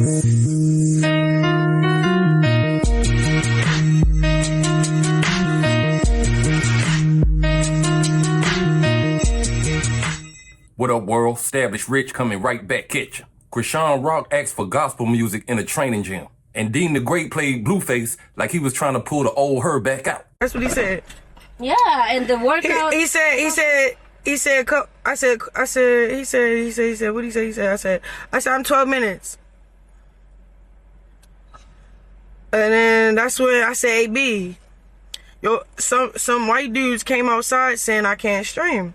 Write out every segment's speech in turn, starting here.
What up, world? Established Rich coming right back at you. Chrisean Rock asked for gospel music in a training gym. And Deen The Great played Blueface like he was trying to pull the old her back out. That's what he said. Yeah, and the workout. He said, what did he say? I said, I'm 12 minutes. And then that's when I said, AB, yo, some white dudes came outside saying I can't stream.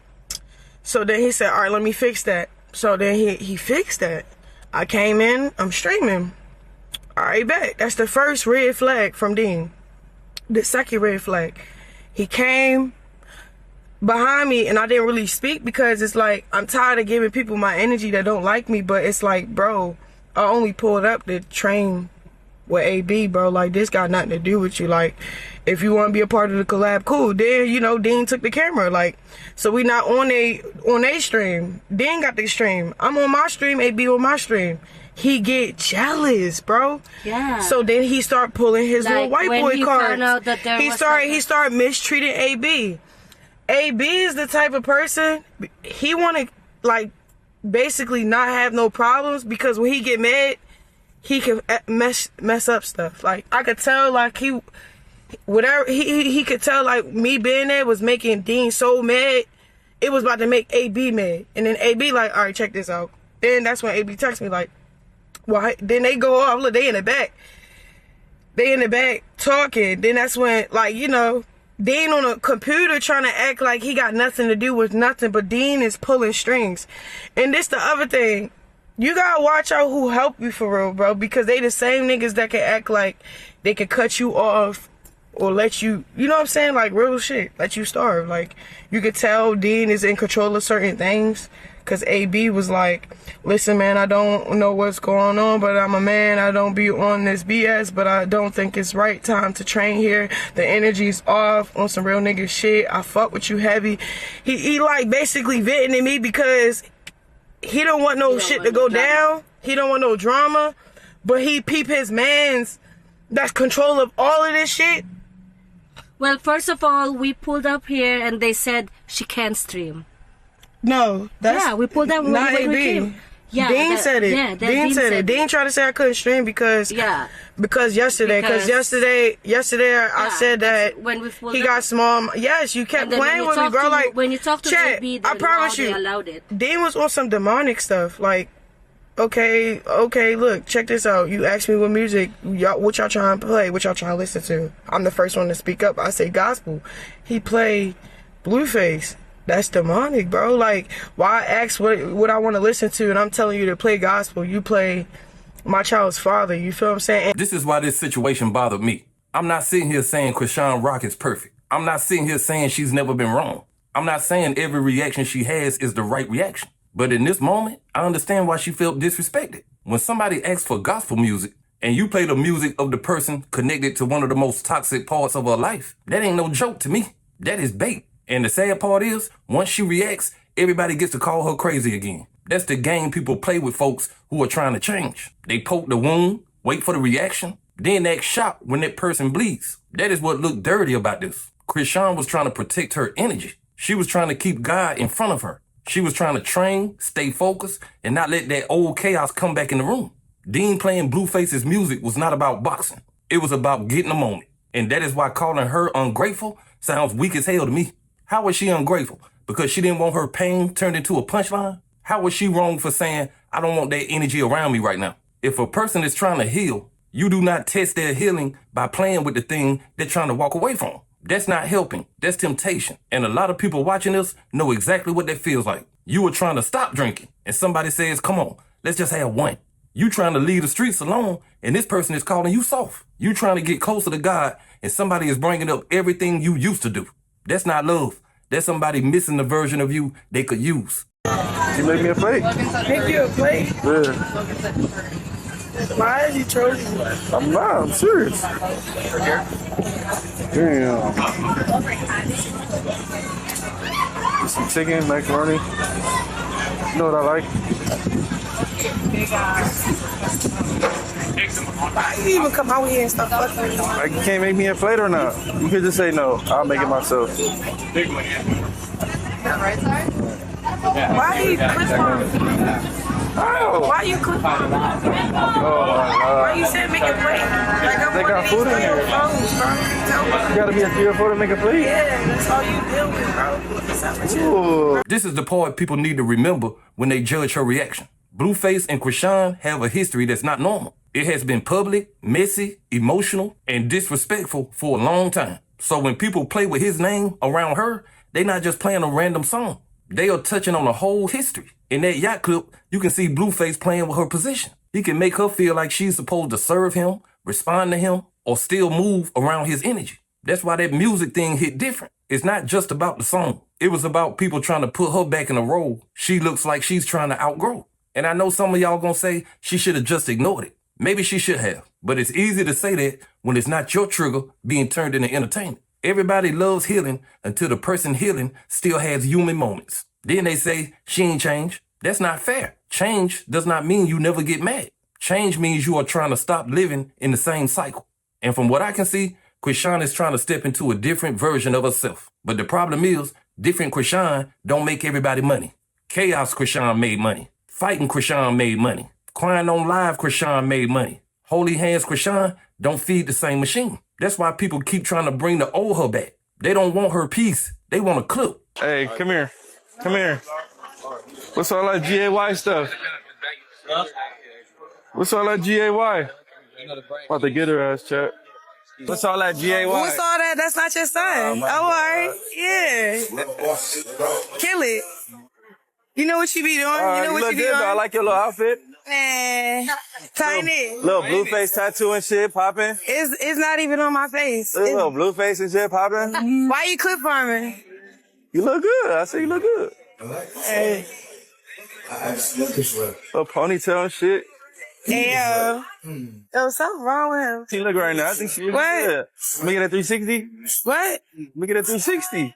So then he said, all right, let me fix that. So then he fixed that. I came in, I'm streaming. All right, bet. That's the first red flag from Deen. The second red flag. He came behind me and I didn't really speak because it's like, I'm tired of giving people my energy that don't like me, but it's like, bro, I only pulled up to train with AB, bro. Like, this got nothing to do with you. Like, if you want to be a part of the collab, cool. Then, you know, Deen took the camera. Like, so we not on a stream. Deen got the stream. I'm on my stream, AB on my stream. He get jealous, bro. Yeah. So then he start pulling his like little white boy cards. He started mistreating AB. AB is the type of person, he want to, like, basically not have no problems because when he get mad, he can mess up stuff. Like, I could tell, like, he could tell, like, me being there was making Deen so mad, it was about to make AB mad. And then AB like, all right, check this out. Then that's when AB texts me like, well, then they go off, look, they in the back talking. Then that's when, like, you know, Deen on a computer trying to act like he got nothing to do with nothing, but Deen is pulling strings. And this the other thing, you gotta watch out who help you for real, bro, because they the same niggas that can act like they can cut you off or let you, you know what I'm saying, like real shit, let you starve. Like, you could tell Deen is in control of certain things, because AB was like, listen, man, I don't know what's going on, but I'm a man, I don't be on this BS, but I don't think it's right time to train here. The energy's off on some real nigga shit. I fuck with you heavy. He like basically venting at me because he don't want no shit to go down. He don't want no drama, but he peep his mans that's control of all of this shit. Well, first of all, we pulled up here and they said she can't stream. No, that's yeah, we pulled up not when we AB. came. Yeah, Dean said it. Yeah, Dean said it. Dean tried to say I couldn't stream because yesterday I said that when we he got small. Yes, you kept playing with me, bro. Like, when you talk to chat, JB, I promise you, allowed it. Dean was on some demonic stuff. Like, okay, look, check this out. You asked me what music, what y'all trying to play, what y'all trying to listen to. I'm the first one to speak up. I say gospel. He played Blueface. That's demonic, bro. Like, why ask what I want to listen to, and I'm telling you to play gospel. You play my child's father. You feel what I'm saying? This is why this situation bothered me. I'm not sitting here saying Chrisean Rock is perfect. I'm not sitting here saying she's never been wrong. I'm not saying every reaction she has is the right reaction. But in this moment, I understand why she felt disrespected. When somebody asks for gospel music, and you play the music of the person connected to one of the most toxic parts of her life, that ain't no joke to me. That is bait. And the sad part is, once she reacts, everybody gets to call her crazy again. That's the game people play with folks who are trying to change. They poke the wound, wait for the reaction, then act shocked when that person bleeds. That is what looked dirty about this. Chrisean was trying to protect her energy. She was trying to keep God in front of her. She was trying to train, stay focused, and not let that old chaos come back in the room. Deen playing Blueface's music was not about boxing. It was about getting a moment. And that is why calling her ungrateful sounds weak as hell to me. How was she ungrateful? Because she didn't want her pain turned into a punchline? How was she wrong for saying, I don't want that energy around me right now? If a person is trying to heal, you do not test their healing by playing with the thing they're trying to walk away from. That's not helping. That's temptation. And a lot of people watching this know exactly what that feels like. You were trying to stop drinking, and somebody says, come on, let's just have one. You trying to leave the streets alone, and this person is calling you soft. You trying to get closer to God, and somebody is bringing up everything you used to do. That's not love. That's somebody missing the version of you they could use. You make me a plate. Make you a plate? Yeah. Why is he trolling you? I'm not. I'm serious. Damn. Some chicken, macaroni. You know what I like? you even come out here and start fucking with me? Like, you can't make me a plate or not? You can just say no. I'll make it myself. Why you clip on me? Oh. Why you clip on me? Oh my God. Why you said make a plate? Like I'm They one got of food these in here. little phones, bro. Tell me. You gotta be a 3 or 4 to make a plate. Yeah, that's all you deal with, bro. What's up with you? Ooh. This is the part people need to remember when they judge her reaction. Blueface and Chrisean have a history that's not normal. It has been public, messy, emotional, and disrespectful for a long time. So when people play with his name around her, they not just playing a random song. They are touching on a whole history. In that yacht clip, you can see Blueface playing with her position. He can make her feel like she's supposed to serve him, respond to him, or still move around his energy. That's why that music thing hit different. It's not just about the song. It was about people trying to put her back in a role she looks like she's trying to outgrow. And I know some of y'all gonna say she should have just ignored it. Maybe she should have. But it's easy to say that when it's not your trigger being turned into entertainment. Everybody loves healing until the person healing still has human moments. Then they say she ain't changed. That's not fair. Change does not mean you never get mad. Change means you are trying to stop living in the same cycle. And from what I can see, Chrisean is trying to step into a different version of herself. But the problem is, different Chrisean don't make everybody money. Chaos Chrisean made money. Fighting Chrisean made money. Crying on live Chrisean made money. Holy Hands Chrisean don't feed the same machine. That's why people keep trying to bring the old her back. They don't want her peace. They want a clip. Hey, come here. Come here. What's all that GAY stuff? What's all that GAY? About to get her ass, chat. What's all that GAY? What's all that? That's not your son. Oh, all right. Yeah. Kill it. You know what you be doing? You know what look you be good, doing? though. I like your little outfit. Man, tiny. Little Blueface tattoo and shit popping. It's not even on my face. Little Blueface and shit popping. Why you clip farming? You look good. I say you look good. Hey. Little ponytail and shit. Hey, yo, something wrong with him. She look right now. I think she looks What? good. Let me get a 360. What? Let me get a 360.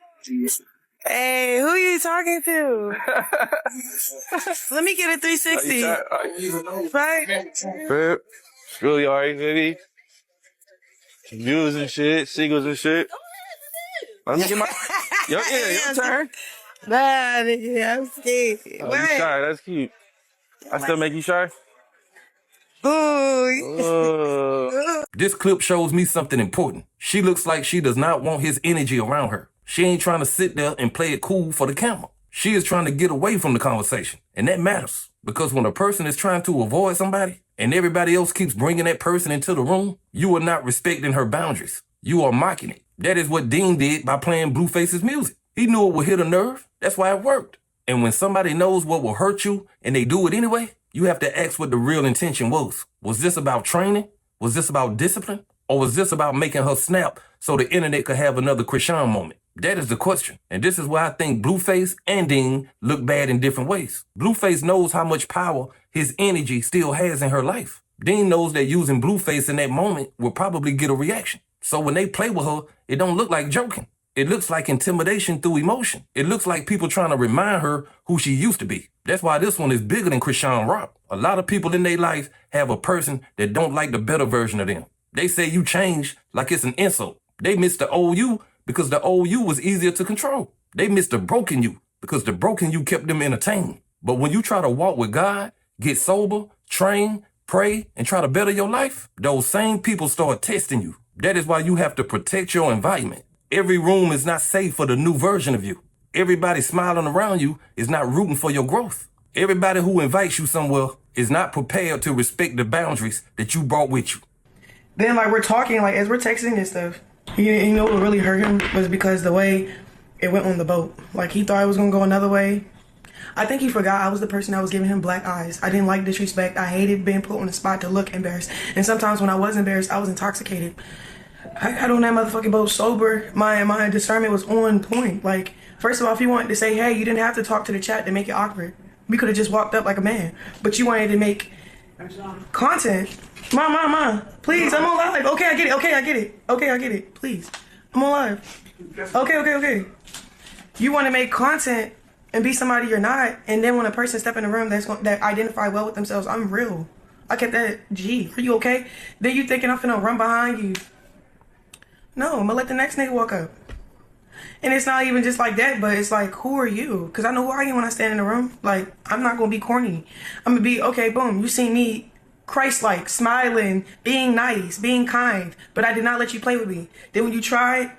Hey, who you talking to? Let me get a 360. Right? It's really alright, baby. Views and shit, seagulls and shit. Let me get my. Your turn. Nah, nigga, I'm scared. Oh, you shy. That's cute. I still make you shy? Ooh. This clip shows me something important. She looks like she does not want his energy around her. She ain't trying to sit there and play it cool for the camera. She is trying to get away from the conversation. And that matters. Because when a person is trying to avoid somebody and everybody else keeps bringing that person into the room, you are not respecting her boundaries. You are mocking it. That is what Deen did by playing Blueface's music. He knew it would hit a nerve. That's why it worked. And when somebody knows what will hurt you and they do it anyway, you have to ask what the real intention was. Was this about training? Was this about discipline? Or was this about making her snap so the internet could have another Chrisean moment? That is the question. And this is why I think Blueface and Deen look bad in different ways. Blueface knows how much power his energy still has in her life. Deen knows that using Blueface in that moment will probably get a reaction. So when they play with her, it don't look like joking. It looks like intimidation through emotion. It looks like people trying to remind her who she used to be. That's why this one is bigger than Chrisean Rock. A lot of people in their life have a person that don't like the better version of them. They say you changed like it's an insult. They miss the old you because the old you was easier to control. They miss the broken you because the broken you kept them entertained. But when you try to walk with God, get sober, train, pray, and try to better your life, those same people start testing you. That is why you have to protect your environment. Every room is not safe for the new version of you. Everybody smiling around you is not rooting for your growth. Everybody who invites you somewhere is not prepared to respect the boundaries that you brought with you. Then, like, we're talking, like, as we're texting and stuff, you know what really hurt him was because the way it went on the boat. Like, he thought it was going to go another way. I think he forgot I was the person that was giving him black eyes. I didn't like disrespect. I hated being put on the spot to look embarrassed. And sometimes when I was embarrassed, I was intoxicated. I got on that motherfucking boat sober. My discernment was on point. Like, first of all, if you wanted to say, hey, you didn't have to talk to the chat to make it awkward. We could have just walked up like a man. But you wanted to make content. Ma, please, I'm on live. Okay, I get it. Please, I'm on live. Okay. You want to make content and be somebody you're not, and then when a person step in the room that identify well with themselves, I'm real. I kept that G. Are you okay? Then you thinking I'm finna run behind you. No, I'm gonna let the next nigga walk up. And it's not even just like that, but it's like, who are you? Because I know who I am when I stand in the room. Like, I'm not gonna be corny. I'm gonna be, okay, boom, you see me Christ-like, smiling, being nice, being kind, but I did not let you play with me. Then when you tried,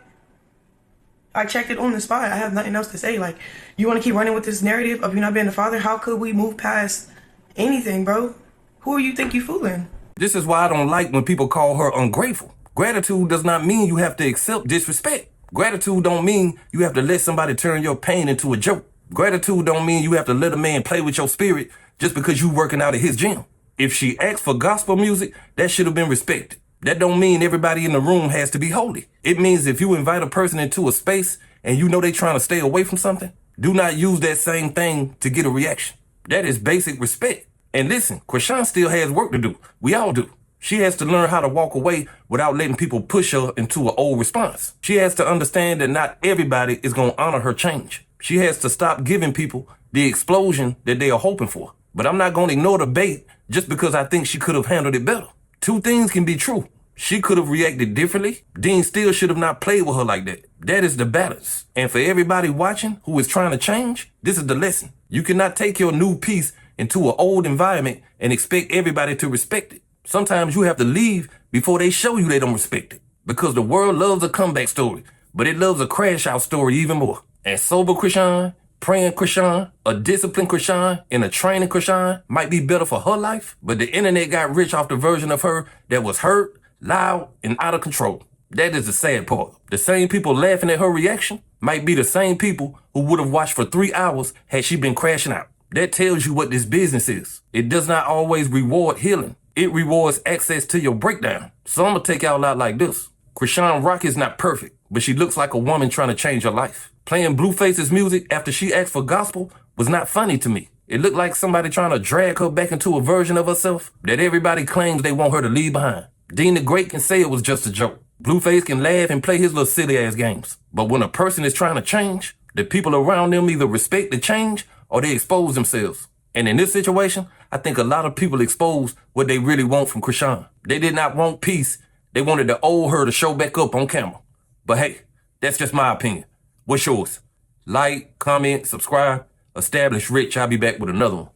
I checked it on the spot. I have nothing else to say. Like, you want to keep running with this narrative of you not being the father? How could we move past anything, bro? Who you think you fooling? This is why I don't like when people call her ungrateful. Gratitude does not mean you have to accept disrespect. Gratitude don't mean you have to let somebody turn your pain into a joke. Gratitude don't mean you have to let a man play with your spirit just because you working out at his gym. If she asked for gospel music, that should have been respected. That don't mean everybody in the room has to be holy. It means if you invite a person into a space and you know they trying to stay away from something, do not use that same thing to get a reaction. That is basic respect. And listen, Chrisean still has work to do. We all do. She has to learn how to walk away without letting people push her into an old response. She has to understand that not everybody is going to honor her change. She has to stop giving people the explosion that they are hoping for. But I'm not going to ignore the bait just because I think she could have handled it better. Two things can be true. She could have reacted differently. Deen still should have not played with her like that. That is the balance. And for everybody watching who is trying to change, this is the lesson. You cannot take your new piece into an old environment and expect everybody to respect it. Sometimes you have to leave before they show you they don't respect it. Because the world loves a comeback story, but it loves a crash out story even more. And sober Chrisean, praying Chrisean, a disciplined Chrisean, and a training Chrisean might be better for her life, but the internet got rich off the version of her that was hurt, loud, and out of control. That is the sad part. The same people laughing at her reaction might be the same people who would have watched for 3 hours had she been crashing out. That tells you what this business is. It does not always reward healing. It rewards access to your breakdown. So I'm gonna take y'all out like this. Chrisean Rock is not perfect, but she looks like a woman trying to change her life. Playing Blueface's music after she asked for gospel was not funny to me. It looked like somebody trying to drag her back into a version of herself that everybody claims they want her to leave behind. Deen The Great can say it was just a joke. Blueface can laugh and play his little silly ass games. But when a person is trying to change, the people around them either respect the change or they expose themselves. And in this situation, I think a lot of people expose what they really want from Chrisean. They did not want peace. They wanted the old her to show back up on camera. But hey, that's just my opinion. What's yours? Like, comment, subscribe. Establish Rich. I'll be back with another one.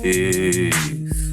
Peace.